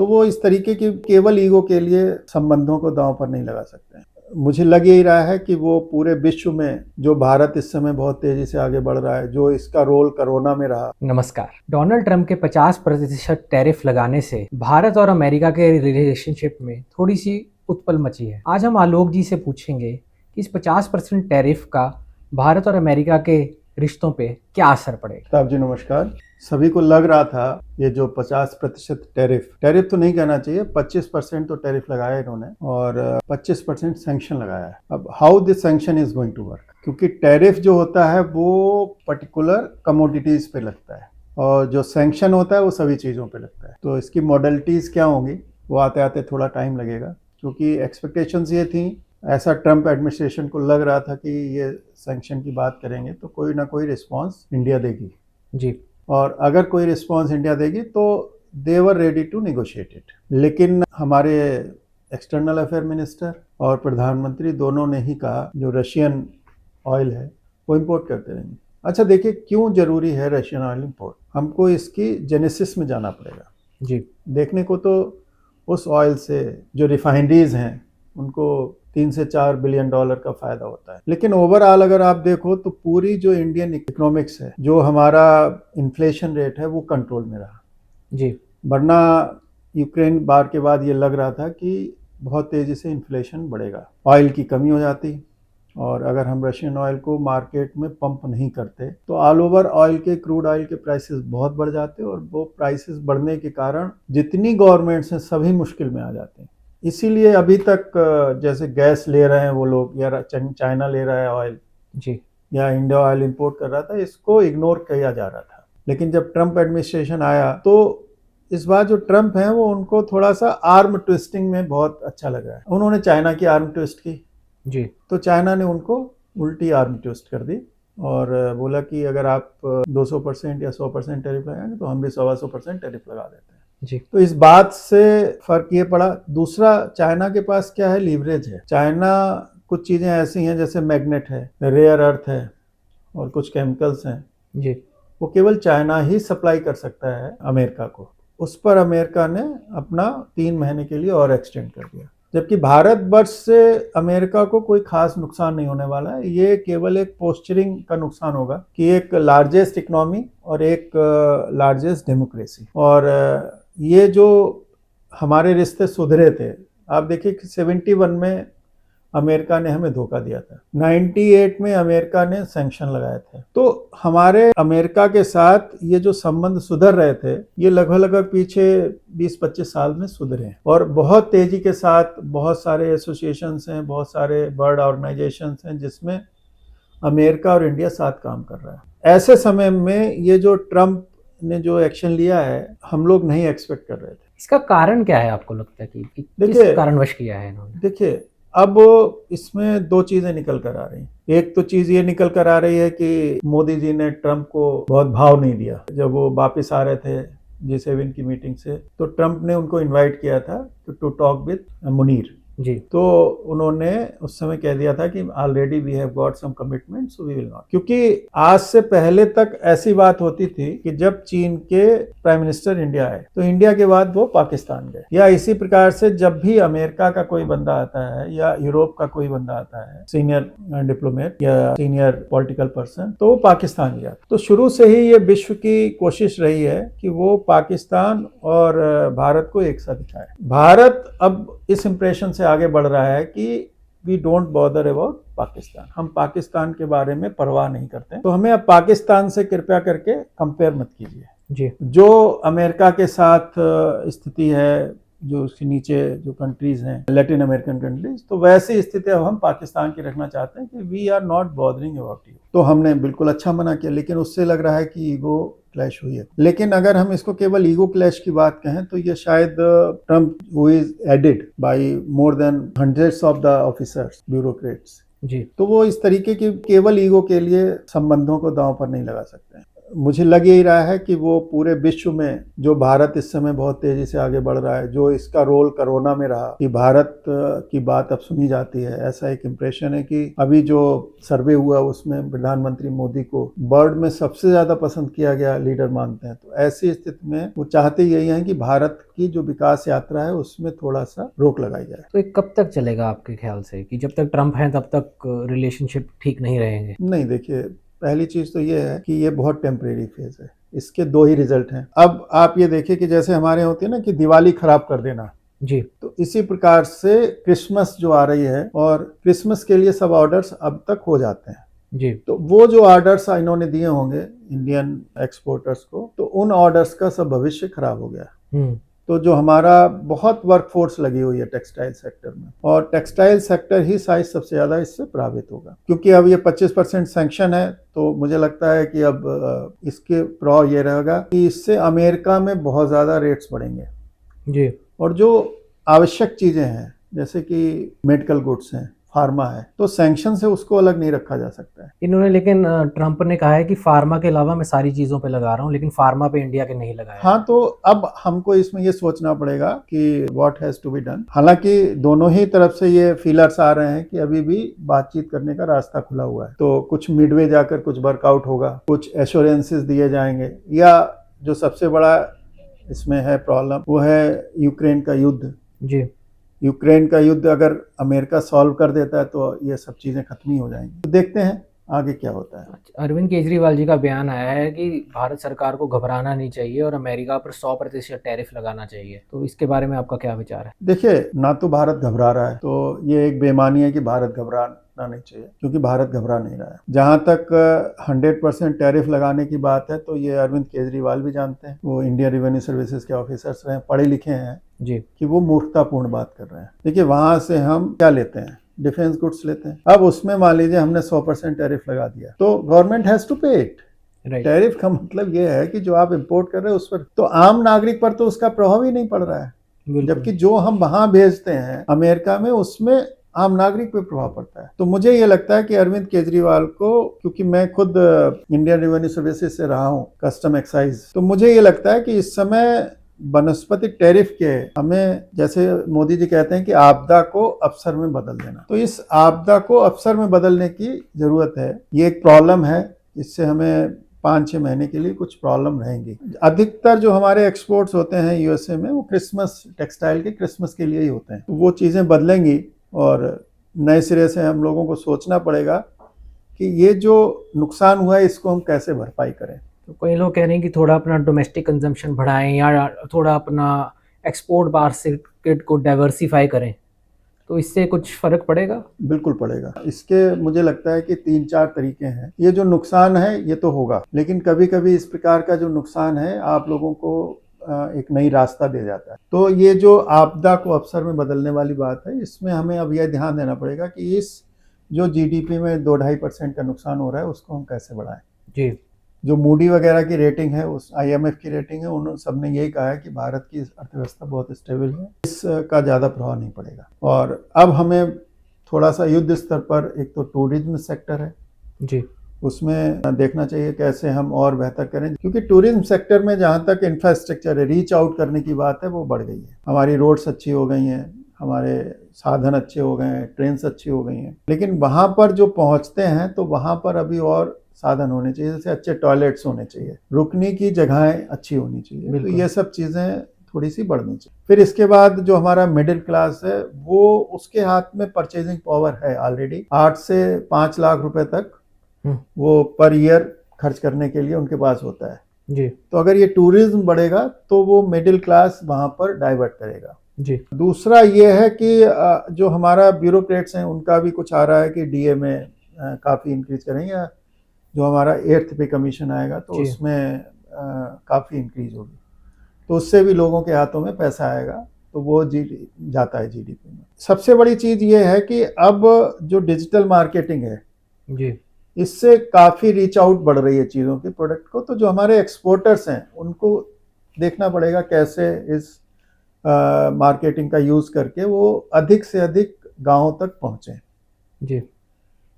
तो वो इस तरीके की केवल ईगो के लिए संबंधों को दांव पर नहीं लगा सकते हैं। मुझे लग यही रहा है कि वो पूरे विश्व में जो भारत इस समय बहुत तेजी से आगे बढ़ रहा है, जो इसका रोल कोरोना में रहा। नमस्कार। डोनाल्ड ट्रंप के 50% टैरिफ लगाने से भारत और अमेरिका के रिलेशनशिप में थोड़ी सी उत्पल मची है। आज हम आलोक जी से पूछेंगे कि इस 50% टैरिफ का भारत और अमेरिका के रिश्तों पे क्या असर पड़ेगा। साहब जी नमस्कार। सभी को लग रहा था ये जो 50% टैरिफ तो नहीं कहना चाहिए, 25% तो टैरिफ लगाया इन्होंने और 25% सैंक्शन लगाया है। अब how this sanction is going to work, क्योंकि टैरिफ जो होता है वो पर्टिकुलर कमोडिटीज पे लगता है और जो सैंक्शन होता है वो सभी चीज़ों पे लगता है। तो इसकी मॉडलिटीज क्या होंगी वो आते आते थोड़ा टाइम लगेगा, क्योंकि एक्सपेक्टेशंस ये थी, ऐसा ट्रंप एडमिनिस्ट्रेशन को लग रहा था कि ये सैंक्शन की बात करेंगे तो कोई ना कोई रिस्पांस इंडिया देगी जी, और अगर कोई रिस्पांस इंडिया देगी तो they were ready to negotiate it. लेकिन हमारे एक्सटर्नल अफेयर मिनिस्टर और प्रधानमंत्री दोनों ने ही कहा जो रशियन ऑयल है वो इंपोर्ट करते रहेंगे। अच्छा देखिए, क्यों जरूरी है रशियन ऑयल इंपोर्ट, हमको इसकी जेनेसिस में जाना पड़ेगा। जी, देखने को तो उस ऑयल से जो रिफाइनरीज हैं उनको 3 से 4 बिलियन डॉलर का फायदा होता है, लेकिन ओवरऑल अगर आप देखो तो पूरी जो इंडियन इकोनॉमिक्स है, जो हमारा इन्फ्लेशन रेट है वो कंट्रोल में रहा। जी, वरना यूक्रेन वार के बाद ये लग रहा था कि बहुत तेज़ी से इन्फ्लेशन बढ़ेगा, ऑयल की कमी हो जाती और अगर हम रशियन ऑयल को मार्केट में पंप नहीं करते तो ऑल ओवर ऑयल के क्रूड ऑयल के प्राइसेस बहुत बढ़ जाते और वो प्राइसेस बढ़ने के कारण जितनी गवर्नमेंट्स हैं सभी मुश्किल में आ जाते हैं। इसीलिए अभी तक जैसे गैस ले रहे हैं वो लोग, या चाइना ले रहा है ऑयल जी, या इंडिया ऑयल इंपोर्ट कर रहा था, इसको इग्नोर किया जा रहा था। लेकिन जब ट्रंप एडमिनिस्ट्रेशन आया तो इस बार जो ट्रंप हैं वो उनको थोड़ा सा आर्म ट्विस्टिंग में बहुत अच्छा लग रहा है। उन्होंने चाइना की आर्म ट्विस्ट की जी, तो चाइना ने उनको उल्टी आर्म ट्विस्ट कर दी और बोला कि अगर आप 200% या 100% टैरिफ लगाएंगे तो हम भी 125% टैरिफ लगा देते हैं। जी, तो इस बात से फर्क ये पड़ा। दूसरा, चाइना के पास क्या है, लीवरेज है। चाइना कुछ चीज़ें ऐसी हैं जैसे मैग्नेट है, रेयर अर्थ है और कुछ केमिकल्स हैं, जी, वो केवल चाइना ही सप्लाई कर सकता है अमेरिका को। उस पर अमेरिका ने अपना 3 महीने के लिए और एक्सटेंड कर दिया, जबकि भारत वर्ष से अमेरिका को कोई खास नुकसान नहीं होने वाला है। ये केवल एक पोस्चरिंग का नुकसान होगा कि एक लार्जेस्ट इकोनॉमी और एक लार्जेस्ट डेमोक्रेसी, और ये जो हमारे रिश्ते सुधरे थे, आप देखिए कि 71 में अमेरिका ने हमें धोखा दिया था, 98 में अमेरिका ने सैंक्शन लगाए थे। तो हमारे अमेरिका के साथ ये जो संबंध सुधर रहे थे ये लगभग पीछे 20-25 साल में सुधरे हैं और बहुत तेजी के साथ बहुत सारे एसोसिएशंस हैं, बहुत सारे वर्ल्ड ऑर्गेनाइजेशंस हैं जिसमें अमेरिका और इंडिया साथ काम कर रहा है। ऐसे समय में ये जो ट्रंप ने जो एक्शन लिया है हम लोग नहीं एक्सपेक्ट कर रहे थे। इसका कारण क्या है, आपको लगता है कि किस देखिए कारणवश किया है इन्होंने? देखिए अब इसमें 2 चीजें निकल कर आ रही हैं। एक तो चीज ये निकल कर आ रही है कि मोदी जी ने ट्रंप को बहुत भाव नहीं दिया। जब वो वापस आ रहे थे G7 की मीटिंग से तो ट्रंप ने उनको इनवाइट किया था to talk with Munir ji, तो उन्होंने उस समय कह दिया था कि already we have got some commitment so we will not, क्योंकि आज से पहले तक ऐसी बात होती थी कि जब चीन के प्राइम मिनिस्टर इंडिया आए तो इंडिया के बाद वो पाकिस्तान गए, या इसी प्रकार से जब भी अमेरिका का कोई बंदा आता है या यूरोप का कोई बंदा आता है, सीनियर डिप्लोमेट या सीनियर पॉलिटिकल पर्सन, तो वो पाकिस्तान गया। तो शुरू से ही ये विश्व की कोशिश रही है कि वो पाकिस्तान और भारत को एक साथ दिखाए। भारत अब इस इंप्रेशन से आगे बढ़ रहा है कि we don't bother about Pakistan, हम पाकिस्तान के बारे में परवाह नहीं करते, तो हमें अब पाकिस्तान से कृपया करके कंपेयर मत कीजिए। जी, जो अमेरिका के साथ स्थिति है, जो उसके नीचे जो कंट्रीज हैं लैटिन अमेरिकन कंट्रीज, तो वैसी स्थिति अब हम पाकिस्तान की रखना चाहते हैं कि we are not bothering about you. तो हमने बिल्कुल अच्छा मना किया, लेकिन उससे लग रहा है कि ईगो क्लैश हुई है। लेकिन अगर हम इसको केवल ईगो क्लैश की बात कहें तो ये शायद Trump who is added by more than hundreds of the officers, bureaucrats, जी, तो वो इस तरीके की केवल ईगो के लिए संबंधों को दांव पर नहीं लगा सकते हैं। मुझे लग यही रहा है कि वो पूरे विश्व में जो भारत इस समय बहुत तेजी से आगे बढ़ रहा है, जो इसका रोल कोरोना में रहा कि भारत की बात अब सुनी जाती है, ऐसा एक इम्प्रेशन है कि अभी जो सर्वे हुआ उसमें प्रधानमंत्री मोदी को वर्ल्ड में सबसे ज़्यादा पसंद किया गया लीडर मानते हैं। तो ऐसी स्थिति में वो चाहते यही हैं कि भारत की जो विकास यात्रा है उसमें थोड़ा सा रोक लगाई जाए। तो ये कब तक चलेगा आपके ख्याल से, कि जब तक ट्रम्प हैं तब तक रिलेशनशिप ठीक नहीं रहेंगे? नहीं, देखिए, पहली चीज तो ये है कि ये बहुत टेम्परेरी फेज है, इसके दो ही रिजल्ट हैं। अब आप ये देखिए कि जैसे हमारे होती है ना कि दिवाली खराब कर देना, जी। तो इसी प्रकार से क्रिसमस जो आ रही है और क्रिसमस के लिए सब ऑर्डर्स अब तक हो जाते हैं। जी। तो वो जो ऑर्डर्स इन्होंने दिए होंगे इंडियन एक्सपोर्टर्स को, तो उन ऑर्डर्स का सब भविष्य खराब हो गया। तो जो हमारा बहुत वर्कफोर्स लगी हुई है टेक्सटाइल सेक्टर में, और टेक्सटाइल सेक्टर ही शायद सबसे ज़्यादा इससे प्रभावित होगा, क्योंकि अब ये 25% सैंक्शन है। तो मुझे लगता है कि अब इसके प्रभाव ये रहेगा कि इससे अमेरिका में बहुत ज़्यादा रेट्स बढ़ेंगे जी। और जो आवश्यक चीज़ें हैं जैसे कि मेडिकल गुड्स हैं, फार्मा है, तो सैंक्शन से उसको अलग नहीं रखा जा सकता है। इन्होंने लेकिन ट्रम्प ने कहा है कि फार्मा के अलावा मैं सारी चीज़ों पे लगा रहा हूँ, लेकिन फार्मा पे इंडिया के नहीं लगाया। हाँ, तो अब हमको इसमें ये सोचना पड़ेगा कि what has to be done. हालांकि दोनों ही तरफ से ये फीलर्स आ रहे हैं कि अभी भी बातचीत करने का रास्ता खुला हुआ है। तो कुछ मिडवे जाकर कुछ वर्कआउट होगा, कुछ एश्योरेंसेस दिए जाएंगे, या जो सबसे बड़ा इसमें है प्रॉब्लम वो है यूक्रेन का युद्ध। जी। यूक्रेन का युद्ध अगर अमेरिका सॉल्व कर देता है तो ये सब चीज़ें खत्म ही हो जाएंगी। तो देखते हैं आगे क्या होता है। अरविंद केजरीवाल जी का बयान आया है कि भारत सरकार को घबराना नहीं चाहिए और अमेरिका पर 100% टैरिफ लगाना चाहिए, तो इसके बारे में आपका क्या विचार है? देखिए, ना तो भारत घबरा रहा है, तो ये एक बेईमानी है कि भारत घबराना नहीं चाहिए, क्योंकि भारत घबरा नहीं रहा है। जहां तक 100% टैरिफ लगाने की बात है तो ये अरविंद केजरीवाल भी जानते हैं, वो इंडियन रेवेन्यू सर्विसेज के ऑफिसर्स रहे, पढ़े लिखे हैं जी। कि वो मूर्खतापूर्ण बात कर रहे हैं। देखिए, वहां से हम क्या लेते हैं, डिफेंस गुड्स लेते हैं। अब उसमें मान लीजिए हमने 100% टैरिफ लगा दिया, तो गवर्नमेंट हैज टू पे इट। टैरिफ का मतलब ये है कि जो आप इंपोर्ट कर रहे हैं उस पर, तो आम नागरिक पर तो उसका प्रभाव ही नहीं पड़ रहा है, जबकि जो हम वहां भेजते हैं अमेरिका में उसमें आम नागरिक पे प्रभाव पड़ता है। तो मुझे ये लगता है कि अरविंद केजरीवाल को, क्योंकि मैं खुद इंडियन रेवेन्यू सर्विसेज से रहा हूँ, कस्टम एक्साइज, तो मुझे ये लगता है कि इस समय वनस्पतिक टैरिफ के हमें, जैसे मोदी जी कहते हैं कि आपदा को अवसर में बदल देना, तो इस आपदा को अवसर में बदलने की जरूरत है। ये एक प्रॉब्लम है, इससे हमें 5-6 महीने के लिए कुछ प्रॉब्लम रहेंगी। अधिकतर जो हमारे एक्सपोर्ट्स होते हैं यूएसए में, वो क्रिसमस, टेक्सटाइल के क्रिसमस के लिए ही होते हैं। तो वो चीज़ें बदलेंगी और नए सिरे से हम लोगों को सोचना पड़ेगा कि ये जो नुकसान हुआ है इसको हम कैसे भरपाई करें। तो कई लोग कह रहे हैं कि थोड़ा अपना डोमेस्टिक कंजम्पशन बढ़ाएं या थोड़ा अपना एक्सपोर्ट बास्केट को डाइवर्सिफाई करें, तो इससे कुछ फर्क पड़ेगा? बिल्कुल पड़ेगा। इसके मुझे लगता है कि 3-4 तरीके हैं। ये जो नुकसान है ये तो होगा, लेकिन कभी कभी इस प्रकार का जो नुकसान है आप लोगों को एक नई रास्ता दे जाता है। तो ये जो आपदा को अवसर में बदलने वाली बात है, इसमें हमें अब यह ध्यान देना पड़ेगा कि इस जो जीडीपी में 2-2.5% का नुकसान हो रहा है उसको हम कैसे बढ़ाएं। जी। जो मूडी वगैरह की रेटिंग है, उस IMF की रेटिंग है, उन सबने यही कहा है कि भारत की अर्थव्यवस्था बहुत स्टेबल है, इसका ज़्यादा प्रभाव नहीं पड़ेगा। और अब हमें थोड़ा सा युद्ध स्तर पर, एक तो टूरिज्म सेक्टर है जी, उसमें देखना चाहिए कैसे हम और बेहतर करें, क्योंकि टूरिज्म सेक्टर में जहाँ तक इंफ्रास्ट्रक्चर है, रीच आउट करने की बात है, वो बढ़ गई है। हमारी रोड्स अच्छी हो गई हैं, हमारे साधन अच्छे हो गए हैं, ट्रेन्स अच्छी हो गई हैं, लेकिन वहाँ पर जो पहुँचते हैं तो वहाँ पर अभी और साधन होने चाहिए, जैसे अच्छे टॉयलेट्स होने चाहिए, रुकने की जगहें अच्छी होनी चाहिए। तो ये सब चीज़ें थोड़ी सी बढ़नी चाहिए। फिर इसके बाद जो हमारा मिडिल क्लास है, वो उसके हाथ में परचेजिंग पावर है ऑलरेडी, 8 से 5 लाख रुपए तक वो पर ईयर खर्च करने के लिए उनके पास होता है जी। तो अगर ये टूरिज्म बढ़ेगा तो वो मिडिल क्लास वहां पर डाइवर्ट करेगा जी। दूसरा ये है कि जो हमारा ब्यूरोक्रेट्स हैं उनका भी कुछ आ रहा है कि DA में काफ़ी इंक्रीज करेंगे, जो हमारा 8th पे कमीशन आएगा तो उसमें काफ़ी इंक्रीज होगी, तो उससे भी लोगों के हाथों में पैसा आएगा, तो वो जाता है GDP में। सबसे बड़ी चीज़ ये है कि अब जो डिजिटल मार्केटिंग है जी, इससे काफ़ी रीच आउट बढ़ रही है चीज़ों की, प्रोडक्ट को, तो जो हमारे एक्सपोर्टर्स हैं उनको देखना पड़ेगा कैसे इस मार्केटिंग का यूज़ करके वो अधिक से अधिक गांवों तक पहुँचें। जी।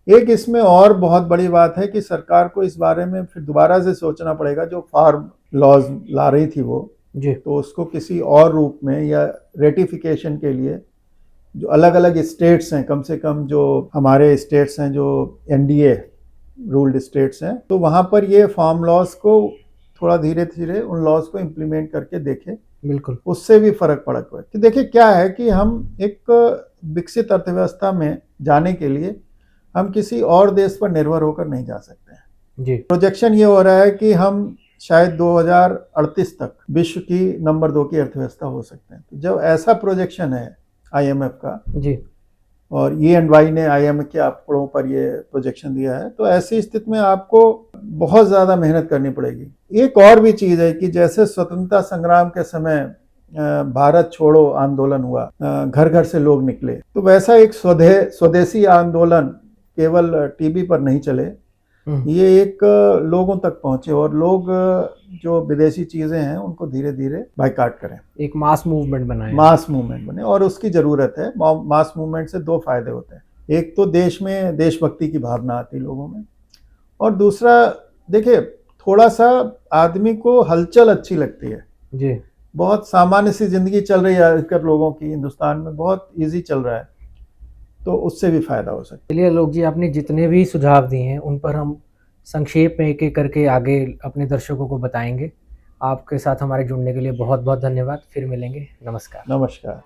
एक इसमें और बहुत बड़ी बात है कि सरकार को इस बारे में फिर दोबारा से सोचना पड़ेगा, जो फार्म लॉज ला रही थी वो, जी तो उसको किसी और रूप में या रेटिफिकेशन के लिए जो अलग अलग स्टेट्स हैं, कम से कम जो हमारे स्टेट्स हैं जो एनडीए रूल्ड स्टेट्स हैं, तो वहाँ पर ये फार्म लॉज को थोड़ा धीरे धीरे उन लॉज को इम्प्लीमेंट करके देखें, बिल्कुल। उससे भी फर्क पड़ा हुआ है। कि देखिए क्या है कि हम एक विकसित अर्थव्यवस्था में जाने के लिए हम किसी और देश पर निर्भर होकर नहीं जा सकते हैं। जी प्रोजेक्शन ये हो रहा है कि हम शायद 2038 तक विश्व की नंबर 2 की अर्थव्यवस्था हो सकते हैं। तो जब ऐसा प्रोजेक्शन है आईएमएफ का, जी और E&Y ने आईएमएफ के आंकड़ों पर ये प्रोजेक्शन दिया है, तो ऐसी स्थिति में आपको बहुत ज़्यादा मेहनत करनी पड़ेगी। एक और भी चीज़ है कि जैसे स्वतंत्रता संग्राम के समय भारत छोड़ो आंदोलन हुआ, घर घर से लोग निकले, तो वैसा एक स्वदेशी आंदोलन केवल टीवी पर नहीं चले, ये एक लोगों तक पहुंचे और लोग जो विदेशी चीजें हैं उनको धीरे धीरे बाइकाट करें, एक मास मूवमेंट बनाए, मास मूवमेंट बने। और उसकी जरूरत है। मास मूवमेंट से दो फायदे होते हैं, एक तो देश में देशभक्ति की भावना आती है लोगों में, और दूसरा देखिए थोड़ा सा आदमी को हलचल अच्छी लगती है। जी बहुत सामान्य सी जिंदगी चल रही है आजकल लोगों की, हिंदुस्तान में बहुत इजी चल रहा है, तो उससे भी फायदा हो सकता है। चलिए आलोक जी, आपने जितने भी सुझाव दिए हैं उन पर हम संक्षेप में एक एक करके आगे अपने दर्शकों को बताएंगे। आपके साथ हमारे जुड़ने के लिए बहुत बहुत धन्यवाद। फिर मिलेंगे। नमस्कार। नमस्कार।